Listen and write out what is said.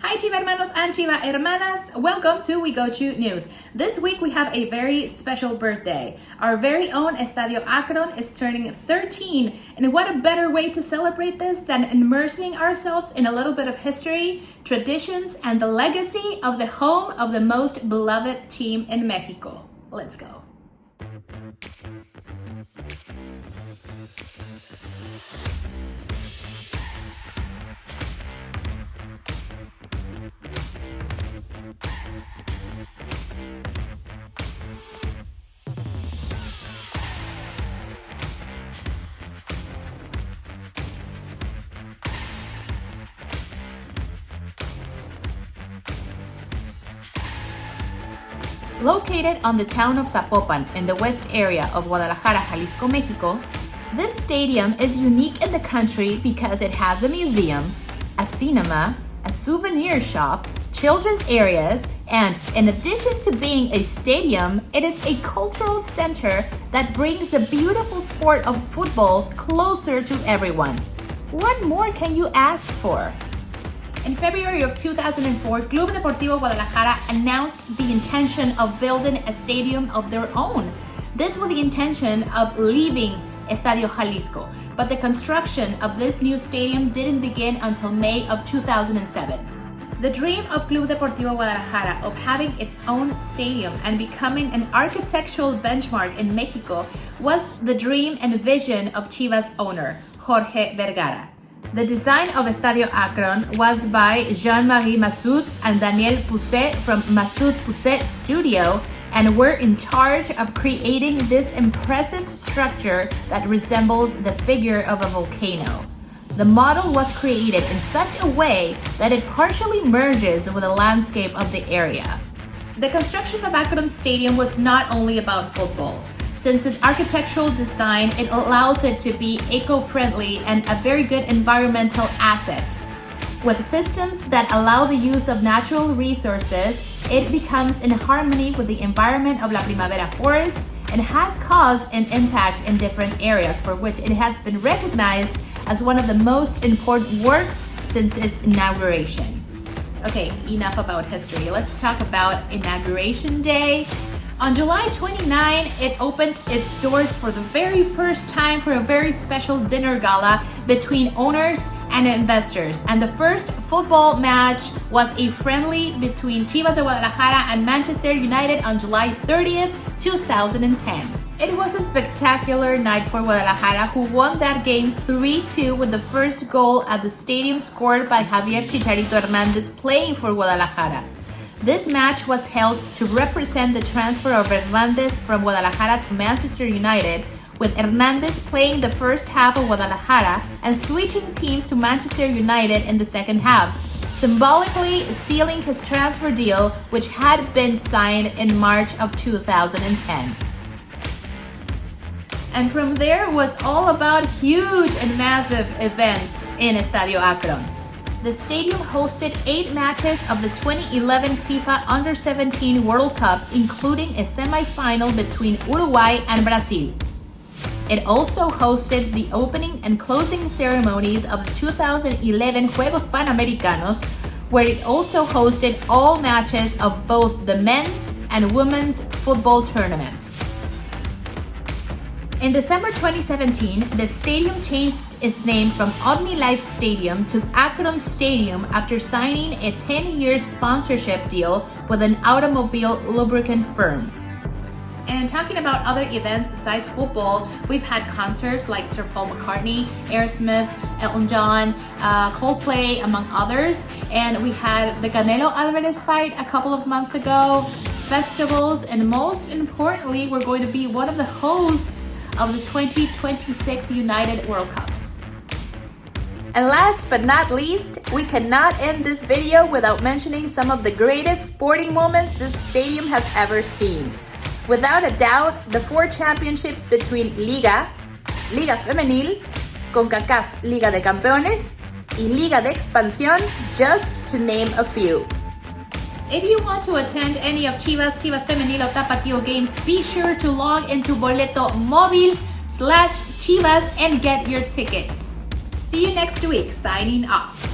Hi Chiva hermanos and Chiva hermanas, welcome to We Go To News. This week we have a very special birthday. Our very own Estadio Akron is turning 13, and what a better way to celebrate this than immersing ourselves in a little bit of history, traditions, and the legacy of the home of the most beloved team in Mexico. Let's go. Located on the town of Zapopan in the west area of Guadalajara, Jalisco, Mexico, this stadium is unique in the country because it has a museum, a cinema, a souvenir shop, children's areas, and in addition to being a stadium, it is a cultural center that brings the beautiful sport of football closer to everyone. What more can you ask for? In February of 2004, Club Deportivo Guadalajara announced the intention of building a stadium of their own. This with the intention of leaving Estadio Jalisco, but the construction of this new stadium didn't begin until May of 2007. The dream of Club Deportivo Guadalajara of having its own stadium and becoming an architectural benchmark in Mexico was the dream and vision of Chivas owner, Jorge Vergara. The design of Estadio Akron was by Jean-Marie Massoud and Daniel Pousset from Massoud Pousset Studio, and were in charge of creating this impressive structure that resembles the figure of a volcano. The model was created in such a way that it partially merges with the landscape of the area. The construction of Akron Stadium was not only about football. Since its architectural design, it allows it to be eco-friendly and a very good environmental asset. With systems that allow the use of natural resources, it becomes in harmony with the environment of La Primavera forest and has caused an impact in different areas, for which it has been recognized as one of the most important works since its inauguration. Okay, enough about history. Let's talk about Inauguration Day. On July 29, it opened its doors for the very first time for a very special dinner gala between owners and investors. And the first football match was a friendly between Chivas de Guadalajara and Manchester United on July 30th, 2010. It was a spectacular night for Guadalajara, who won that game 3-2 with the first goal at the stadium scored by Javier Chicharito Hernandez playing for Guadalajara. This match was held to represent the transfer of Hernandez from Guadalajara to Manchester United, with Hernandez playing the first half of Guadalajara and switching teams to Manchester United in the second half, symbolically sealing his transfer deal, which had been signed in March of 2010. And from there was all about huge and massive events in Estadio Akron. The stadium hosted 8 matches of the 2011 FIFA Under-17 World Cup, including a semi-final between Uruguay and Brazil. It also hosted the opening and closing ceremonies of the 2011 Juegos Panamericanos, where it also hosted all matches of both the men's and women's football tournament. In December 2017, the stadium changed its name from OmniLife Stadium to Akron Stadium after signing a 10-year sponsorship deal with an automobile lubricant firm. And talking about other events besides football, we've had concerts like Sir Paul McCartney, Aerosmith, Elton John, Coldplay, among others. And we had the Canelo Alvarez fight a couple of months ago, festivals, and most importantly, we're going to be one of the hosts of the 2026 United World Cup. And last but not least, we cannot end this video without mentioning some of the greatest sporting moments this stadium has ever seen. Without a doubt, the 4 championships between Liga, Liga Femenil, CONCACAF Liga de Campeones, y Liga de Expansión, just to name a few. If you want to attend any of Chivas Femenil o Tapatio games, be sure to log into boletomobil.com/Chivas and get your tickets. See you next week. Signing off.